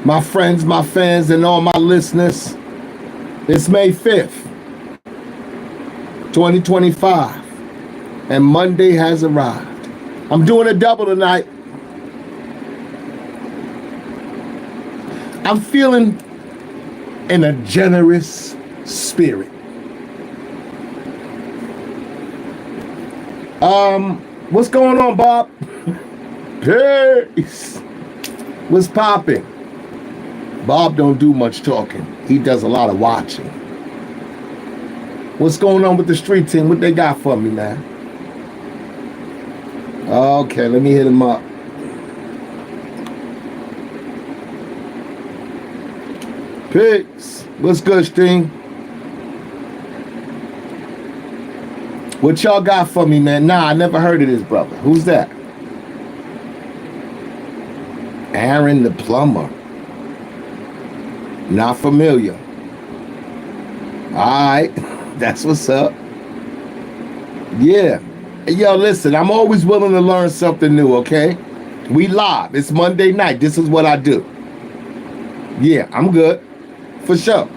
My friends, my fans, and all my listeners. It's May 5th, 2025, and Monday has arrived. I'm doing a double tonight. I'm feeling in a generous spirit. What's going on, Bob? Peace. What's popping? Bob don't do much talking. He does a lot of watching. What's going on with the street team? What they got for me, man? Okay, let me hit him up. Peace. What's good, stream? What y'all got for me, man? Nah, I never heard of this brother. Who's that? Aaron the Plumber. Not familiar. Alright, that's what's up. Yeah. Yo, listen, I'm always willing to learn something new, okay? We live. It's Monday night. This is what I do. Yeah, I'm good. For sure.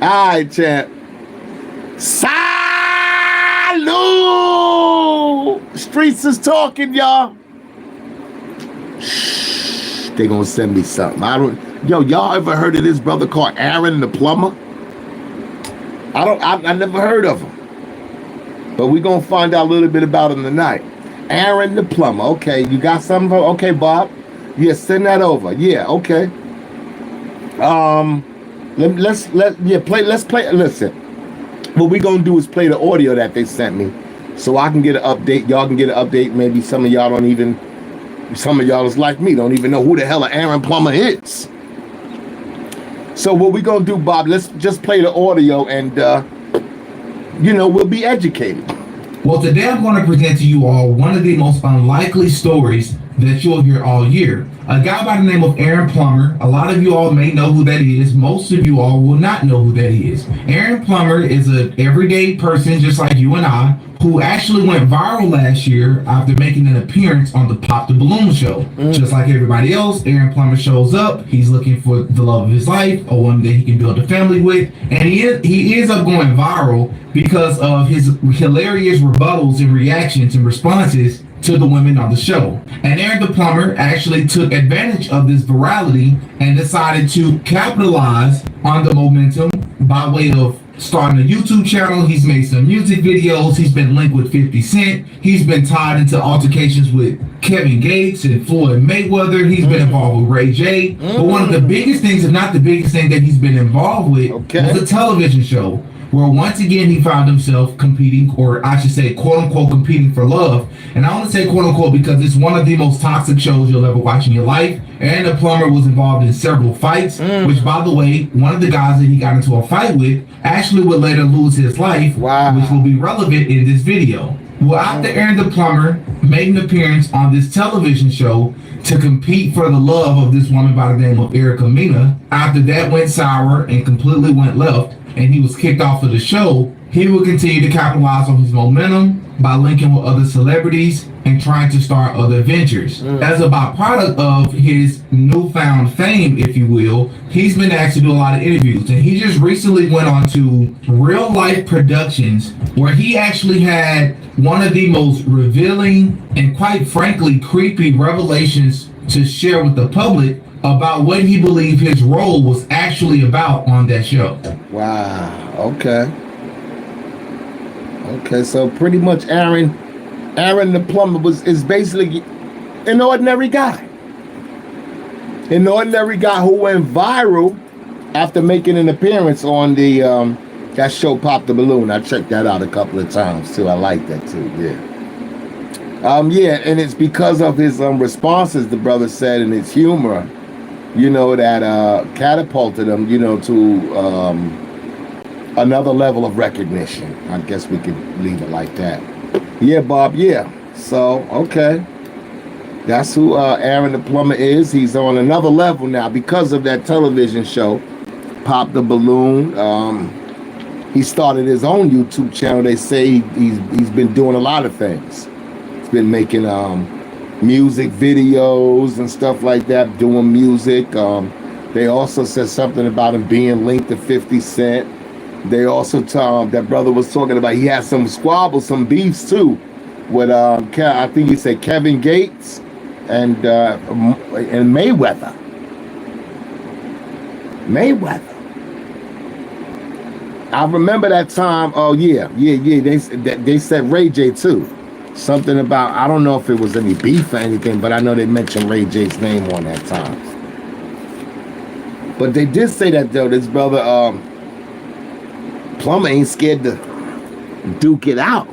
Alright, champ. Salud! Streets is talking, y'all. They gonna send me something. Y'all ever heard of this brother called Aaron the Plumber? I never heard of him. But we gonna find out a little bit about him tonight. Aaron the Plumber. Okay, you got something? Okay, Bob. Yeah, send that over. Yeah, okay. Let's play. Listen. What we gonna do is play the audio that they sent me, so I can get an update. Y'all can get an update. Maybe some of y'all is like me, don't even know who the hell Aaron Plummer is. So what we gonna do, Bob? Let's just play the audio, and we'll be educated. Well, today I'm going to present to you all one of the most unlikely stories that you'll hear all year. A guy by the name of Aaron Plummer. A lot of you all may know who that is. Most of you all will not know who that is. Aaron Plummer is an everyday person just like you and I, who actually went viral last year after making an appearance on the Pop the Balloon show. Just like everybody else, Aaron Plummer shows up. He's looking for the love of his life, or one that he can build a family with, and he ends up going viral because of his hilarious rebuttals and reactions and responses to the women on the show. And Aaron the Plumber actually took advantage of this virality and decided to capitalize on the momentum by way of starting a YouTube channel. He's made some music videos. He's been linked with 50 Cent. He's been tied into altercations with Kevin Gates and Floyd Mayweather. He's been involved with Ray J. But one of the biggest things, if not the biggest thing that he's been involved with, was a television show where once again he found himself competing, or I should say, quote unquote, competing for love. And I only say quote unquote because it's one of the most toxic shows you'll ever watch in your life. And the Plumber was involved in several fights, which, by the way, one of the guys that he got into a fight with actually would later lose his life, which will be relevant in this video. Well, after Aaron the Plumber made an appearance on this television show to compete for the love of this woman by the name of Erica Mena, after that went sour and completely went left, and he was kicked off of the show, he would continue to capitalize on his momentum by linking with other celebrities and trying to start other ventures. As a byproduct of his newfound fame, if you will, he's been asked to do a lot of interviews, and he just recently went on to Real Life Productions, where he actually had one of the most revealing and, quite frankly, creepy revelations to share with the public about what he believed his role was actually about on that show. Wow. Okay, so pretty much Aaron the Plumber is basically an ordinary guy. An ordinary guy who went viral after making an appearance on the that show Pop the Balloon. I checked that out a couple of times too. I like that too, yeah. And it's because of his responses, the brother said, and his humor, that catapulted him, to another level of recognition. I guess we could leave it like that. Yeah, Bob, yeah. So, okay. That's who Aaron the Plumber is. He's on another level now because of that television show, Pop the Balloon. He started his own YouTube channel. They say he's been doing a lot of things. He's been making music videos and stuff like that, doing music. They also said something about him being linked to 50 Cent. They also that brother was talking about he had some squabbles, some beefs too, with I think he said Kevin Gates and Mayweather. I remember that time. Oh yeah. They said Ray J too. Something about, I don't know if it was any beef or anything, but I know they mentioned Ray J's name on that time. But they did say that though, this brother Plummer ain't scared to duke it out.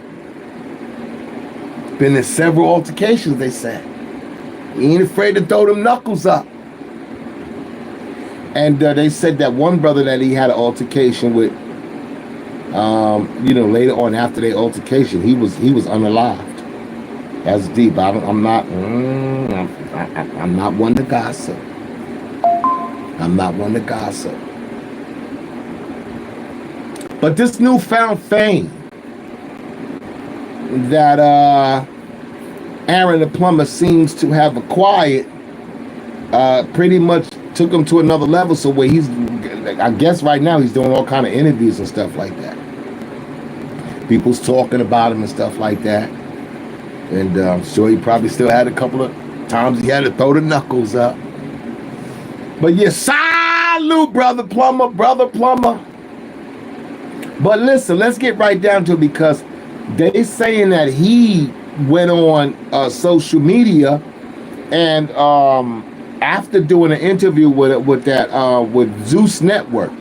Been in several altercations, they said. He ain't afraid to throw them knuckles up. And they said that one brother that he had an altercation with, later on after their altercation, he was unalived. That's deep. I'm not one to gossip. I'm not one to gossip. But this newfound fame that Aaron the Plumber seems to have acquired pretty much took him to another level. So where I guess right now he's doing all kind of interviews and stuff like that. People's talking about him and stuff like that. And I'm sure he probably still had a couple of times he had to throw the knuckles up. But yeah, salute, brother Plummer. But listen, let's get right down to it, because they saying that he went on social media and after doing an interview with Zeus Network,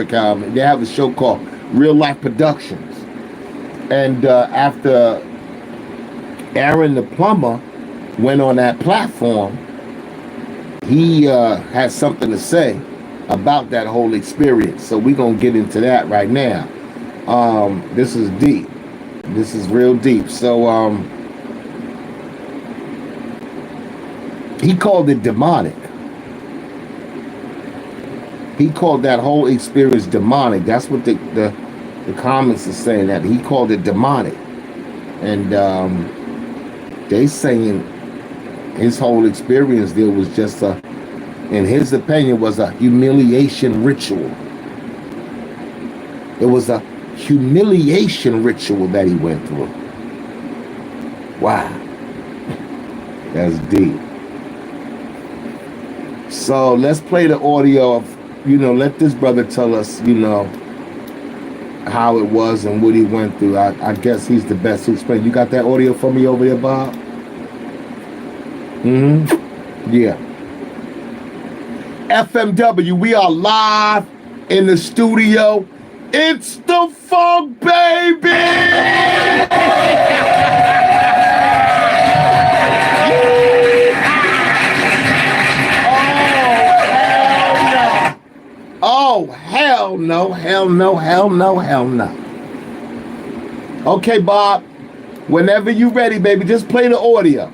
they have a show called Real Life Productions, and after Aaron the Plumber went on that platform, he had something to say about that whole experience. So we're gonna get into that right now. This is deep. This is real deep. So he called it demonic. He called that whole experience demonic. That's what the comments are saying, that he called it demonic. And they saying his whole experience there was just in his opinion, was a humiliation ritual. It was a humiliation ritual that he went through. Wow. That's deep. So let's play the audio of, let this brother tell us, how it was and what he went through. I guess he's the best to explain. You got that audio for me over there, Bob? Yeah. FMW, we are live in the studio. It's the funk, baby! Oh, hell no. Okay, Bob. Whenever you ready, baby, just play the audio.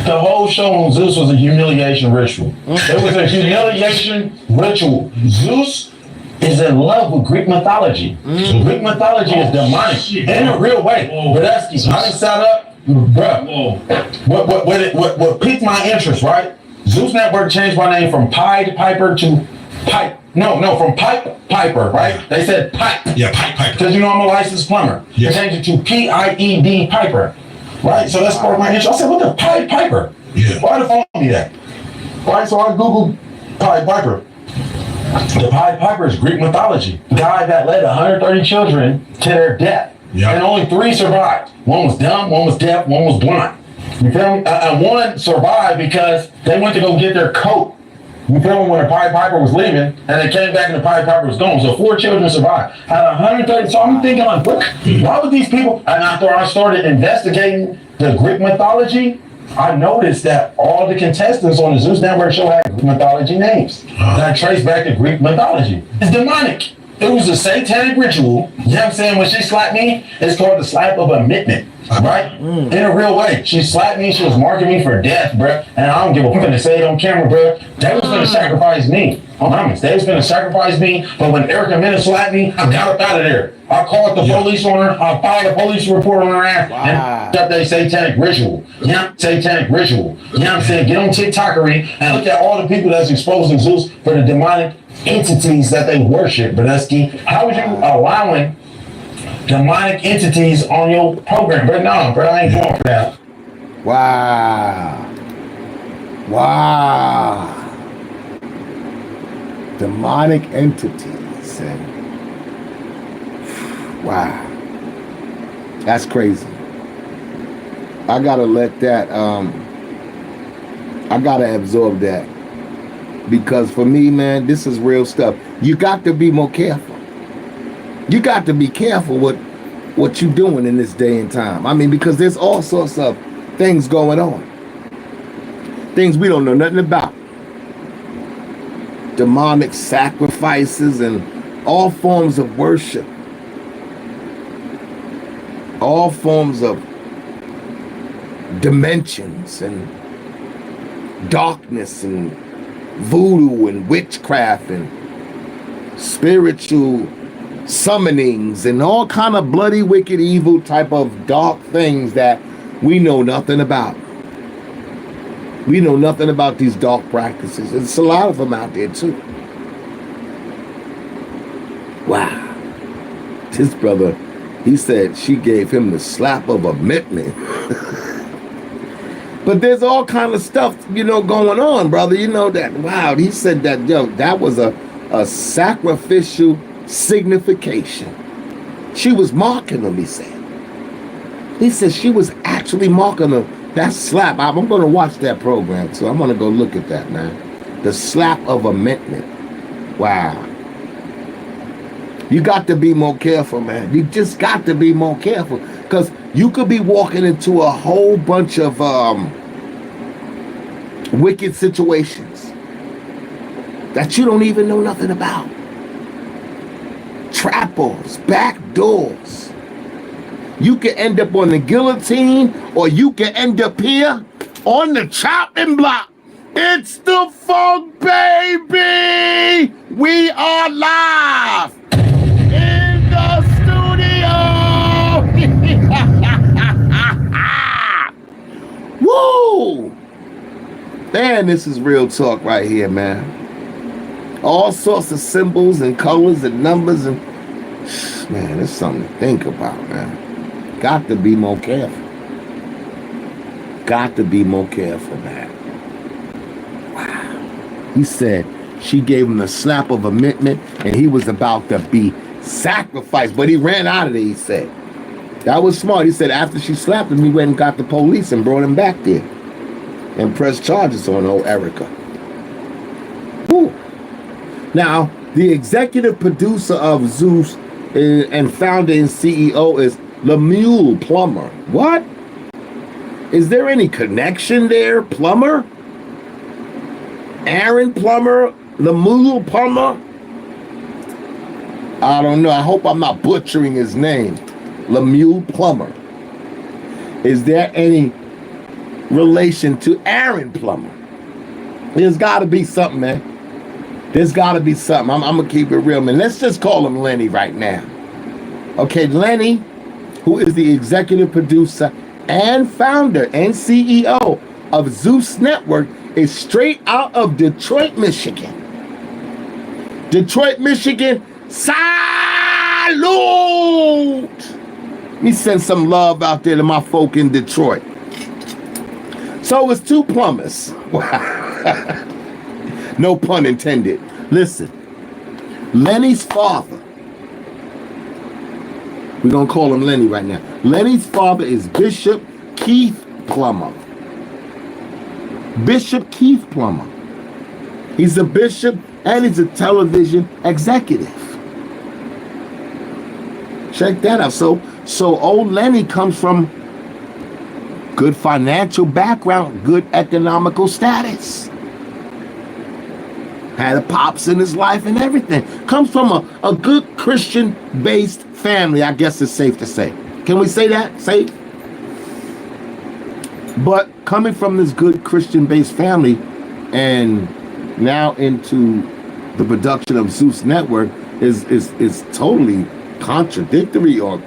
The whole show on Zeus was a humiliation ritual. It was a humiliation ritual. Zeus is in love with Greek mythology. Greek mythology is demonic in a real way. But that's how they set up, bruh. What piqued my interest, right? Zeus Network changed my name from Pied Piper to Pipe. No, from Pipe Piper, right? They said Pipe. Yeah, Pipe Piper. Because I'm a licensed plumber. Yeah. They changed it to Pied Piper. Right? So that's part of my interest. I said, what the Pied Piper? Yeah. Why the phone me that? Right? So I Googled Pied Piper. The Pied Piper is Greek mythology. Guy that led 130 children to their death. Yeah. And only 3 survived. One was dumb, one was deaf, one was blind. You feel me? And one survived because they went to go get their coat. You feel me? When the Pied Piper was leaving, and they came back and the Pied Piper was gone. So 4 children survived. Out of 130, so I'm thinking like, why would these people? And after I started investigating the Greek mythology, I noticed that all the contestants on the Zeus Network show had Greek mythology names. And I traced back to Greek mythology. It's demonic. It was a satanic ritual. You know what I'm saying? When she slapped me, it's called the slap of amendment. Right? In a real way. She slapped me, she was marking me for death, bruh. And I don't give a fuck to say it on camera, bruh. They was gonna sacrifice me. I promise. They was gonna sacrifice me, but when Erica Mena slapped me, I got up out of there. I called the police on her. I filed a police report on her ass. Wow. And up they satanic ritual. Yeah, satanic ritual. You know what I'm saying? Get on TikTokery and look at all the people that's exposing Zeus for the demonic entities that they worship. Brodusky, how are you allowing demonic entities on your program? But no, bro, I ain't going for that. Wow. Wow. Demonic entities. And wow. That's crazy. I gotta let that, I gotta absorb that. Because for me, man, this is real stuff. You got to be more careful. You got to be careful what you're doing in this day and time. I mean, because there's all sorts of things going on. Things we don't know nothing about. Demonic sacrifices and all forms of worship. All forms of dimensions and darkness and voodoo and witchcraft and spiritual summonings and all kind of bloody, wicked, evil type of dark things that we know nothing about. We know nothing about these dark practices. There's a lot of them out there too. Wow. This brother, he said she gave him the slap of a mitten. But there's all kind of stuff, going on, brother. You know that, wow, he said that, that was a sacrificial signification. She was marking him, he said. He said she was actually marking him. That slap, I'm going to watch that program, so I'm going to go look at that, man. The slap of amendment. Wow. You got to be more careful, man. You just got to be more careful. Because you could be walking into a whole bunch of wicked situations that you don't even know nothing about. Trap-offs, back doors. You can end up on the guillotine, or you can end up here on the chopping block. It's the funk, baby! We are live in the studio! Woo! Man, this is real talk right here, man. All sorts of symbols and colors and numbers and... Man, it's something to think about, man. Got to be more careful. Got to be more careful, man. Wow. He said she gave him the slap of amendment and he was about to be sacrificed, but he ran out of there, he said. That was smart. He said after she slapped him, he went and got the police and brought him back there and pressed charges on old Erica. Woo. Now, the executive producer of Zeus and founder and CEO is Lemuel Plummer. What? Is there any connection there? Plummer? Aaron Plummer? Lemuel Plummer? I don't know. I hope I'm not butchering his name. Lemuel Plummer. Is there any relation to Aaron Plummer? There's got to be something, man. There's got to be something. I'm going to keep it real, man. Let's just call him Lenny right now. Okay, Lenny, who is the executive producer and founder and CEO of Zeus Network, is straight out of Detroit, Michigan. Detroit, Michigan, salute! Let me send some love out there to my folk in Detroit. So it's two plumbers. No pun intended. Listen, Lenny's father, we're going to call him Lenny right now. Lenny's father is Bishop Keith Plummer. Bishop Keith Plummer. He's a bishop and he's a television executive. Check that out. So old Lenny comes from good financial background, good economical status. Had a pops in his life and everything. Comes from a good Christian-based family, I guess it's safe to say. Can we say that? Safe? But coming from this good Christian-based family and now into the production of Zeus Network is totally contradictory or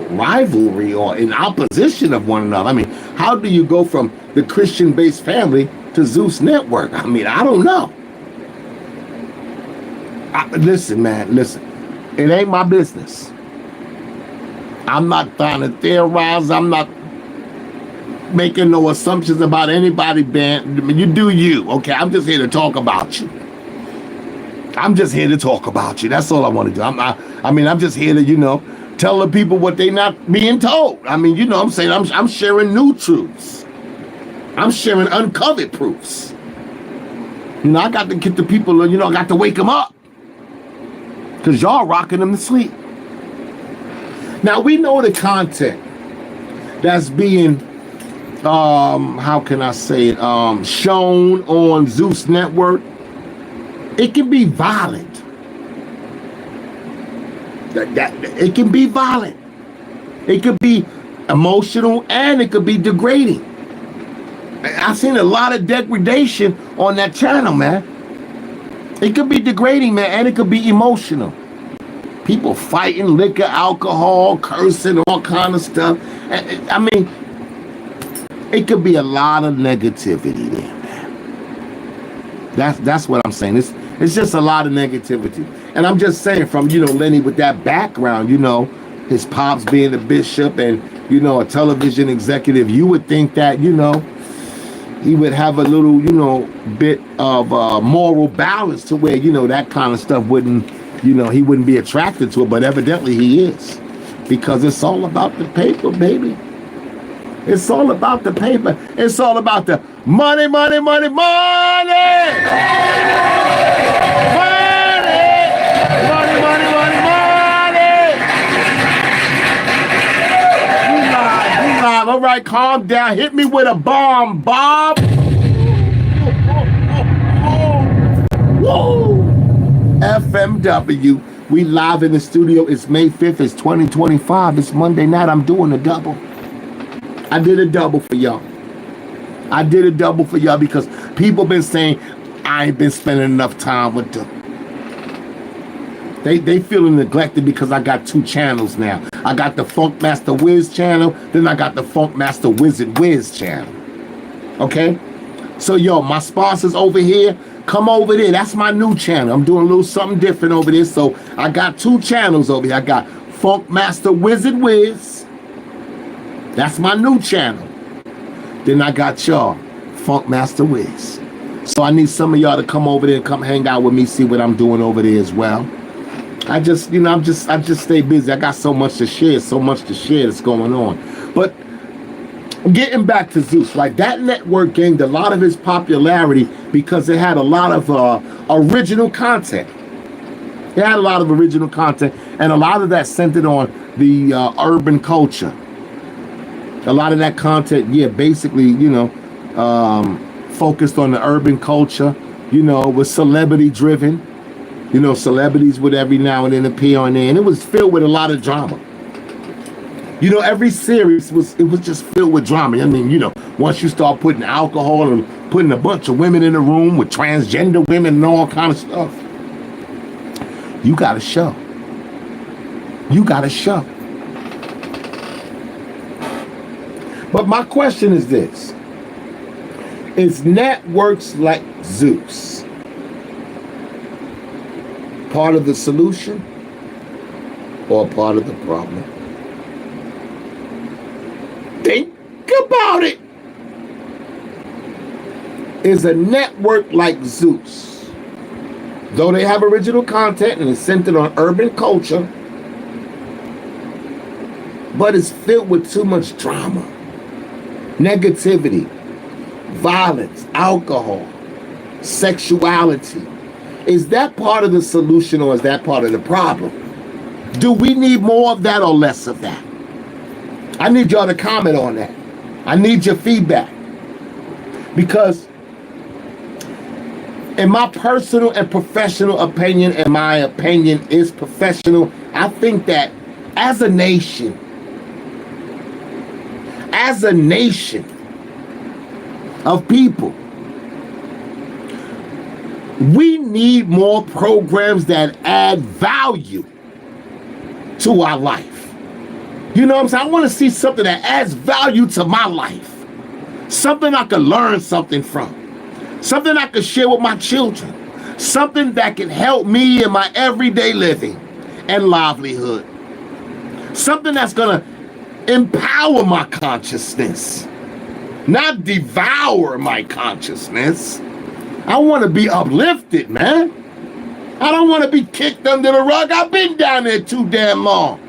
rivalry or in opposition of one another. I mean, how do you go from the Christian-based family to Zeus Network? I mean, I don't know. Listen, man, listen. It ain't my business. I'm not trying to theorize. I'm not making no assumptions about anybody, man. You do you, okay? I'm just here to talk about you. I'm just here to talk about you. That's all I want to do. I'm just here to, tell the people what they not being told. I mean, I'm saying I'm sharing new truths. I'm sharing uncovered proofs. I got to get the people, I got to wake them up. Because y'all rocking them to sleep. Now, we know the content that's being, how can I say it, shown on Zeus Network. It can be violent. It can be violent. It could be emotional, and it could be degrading. I've seen a lot of degradation on that channel, man. It could be degrading, man, and it could be emotional. People fighting, liquor, alcohol, cursing, all kind of stuff. I mean, it could be a lot of negativity there, man. That's what I'm saying. It's just a lot of negativity. And I'm just saying, from, Lenny with that background, his pops being a bishop and, a television executive, you would think that, he would have a little, bit of moral balance to where, that kind of stuff wouldn't, he wouldn't be attracted to it. But evidently he is, because it's all about the paper, baby. It's all about the paper. It's all about the money, money, money, money. Money, money, money, money. You live. All right, calm down. Hit me with a bomb, Bob. Whoa. FMW. We live in the studio. It's May 5th. It's 2025. It's Monday night. I'm doing a double. I did a double for y'all. Because people been saying I ain't been spending enough time with them. They feeling neglected because I got two channels now. I got the Funk Master Wiz channel, then I got the Funk Master Wizard Wiz channel. Okay? So, my sponsors over here, come over there. That's my new channel. I'm doing a little something different over there. So, I got two channels over here. I got Funk Master Wizard Wiz. That's my new channel. Then I got y'all, Funk Master Wiz. So I need some of y'all to come over there and come hang out with me, see what I'm doing over there as well. I just stay busy. I got so much to share that's going on. But getting back to Zeus, right? That network gained a lot of its popularity because it had a lot of original content. It had a lot of original content, and a lot of that centered on the urban culture. A lot of that content, basically, focused on the urban culture, was celebrity driven. Celebrities would every now and then appear on there, and it was filled with a lot of drama. Every series was just filled with drama. I mean, once you start putting alcohol and putting a bunch of women in the room with transgender women and all kind of stuff, you got a show. But my question is this. Is networks like Zeus part of the solution or part of the problem? Think about it. Is a network like Zeus, though they have original content and it's centered on urban culture, but it's filled with too much drama, negativity, violence, alcohol, sexuality. Is that part of the solution or is that part of the problem? Do we need more of that or less of that? I need y'all to comment on that. I need your feedback. Because in my personal and professional opinion, and my opinion is professional, I think that as a nation of people, we need more programs that add value to our life. You know what I'm saying? I want to see something that adds value to my life. Something I can learn something from. Something I can share with my children. Something that can help me in my everyday living and livelihood. Something that's going to empower my consciousness, not devour my consciousness. I want to be uplifted, man. I don't want to be kicked under the rug. I've been down there too damn long.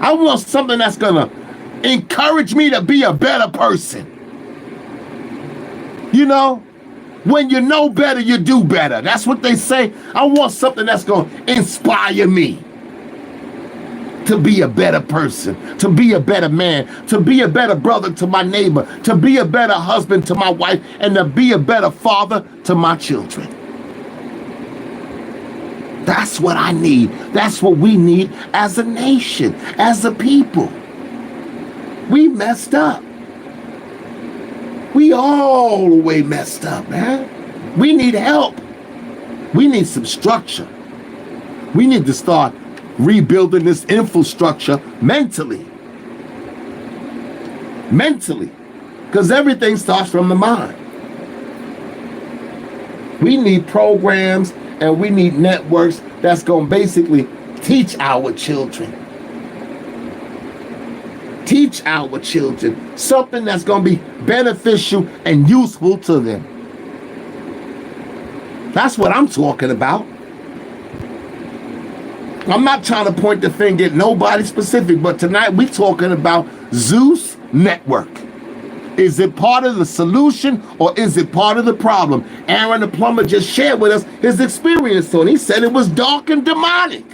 I want something that's going to encourage me to be a better person. You know, when you know better, you do better. That's what they say. I want something that's going to inspire me to be a better person, to be a better man, to be a better brother to my neighbor, to be a better husband to my wife, and to be a better father to my children. That's what I need. That's what we need as a nation, as a people. We messed up. We all the way messed up, man. We need help. We need some structure. We need to start rebuilding this infrastructure mentally. Because everything starts from the mind. We need programs and we need networks that's going to basically teach our children. Teach our children something that's going to be beneficial and useful to them. That's what I'm talking about. I'm not trying to point the finger at nobody specific, but tonight we're talking about Zeus Network. Is it part of the solution or is it part of the problem? Aaron the Plumber just shared with us his experience on it. He said it was dark and demonic.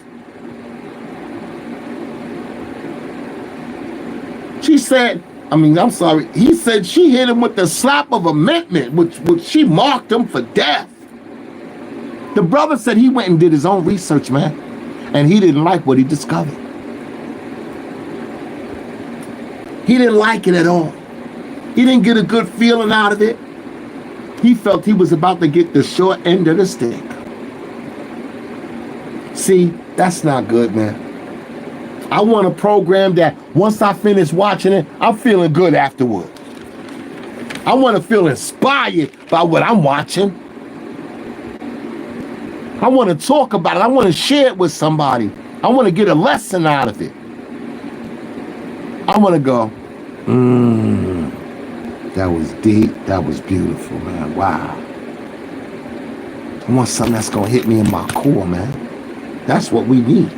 He said she hit him with the slap of amendment, which she marked him for death. The brother said he went and did his own research, man. And he didn't like what he discovered. He didn't like it at all. He didn't get a good feeling out of it. He felt he was about to get the short end of the stick. See, that's not good, man. I want a program that once I finish watching it, I'm feeling good afterward. I want to feel inspired by what I'm watching. I want to talk about it. I want to share it with somebody. I want to get a lesson out of it. I want to go, that was deep. That was beautiful, man. Wow. I want something that's going to hit me in my core, man. That's what we need.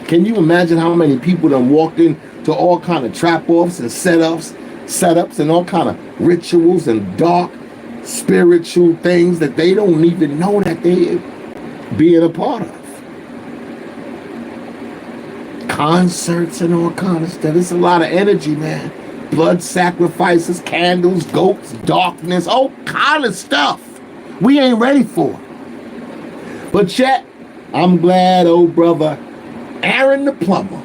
Can you imagine how many people done walked into all kind of trap-offs and setups and all kind of rituals and dark spiritual things that they don't even know that they being a part of. Concerts and all kind of stuff. It's a lot of energy, man. Blood sacrifices, candles, goats, darkness, all kind of stuff we ain't ready for. But yet, I'm glad old brother Aaron the Plumber,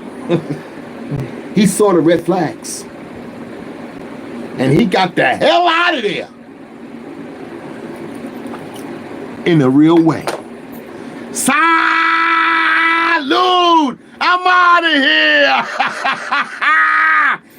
he saw the red flags. And he got the hell out of there. In a real way. Salute! I'm out of here!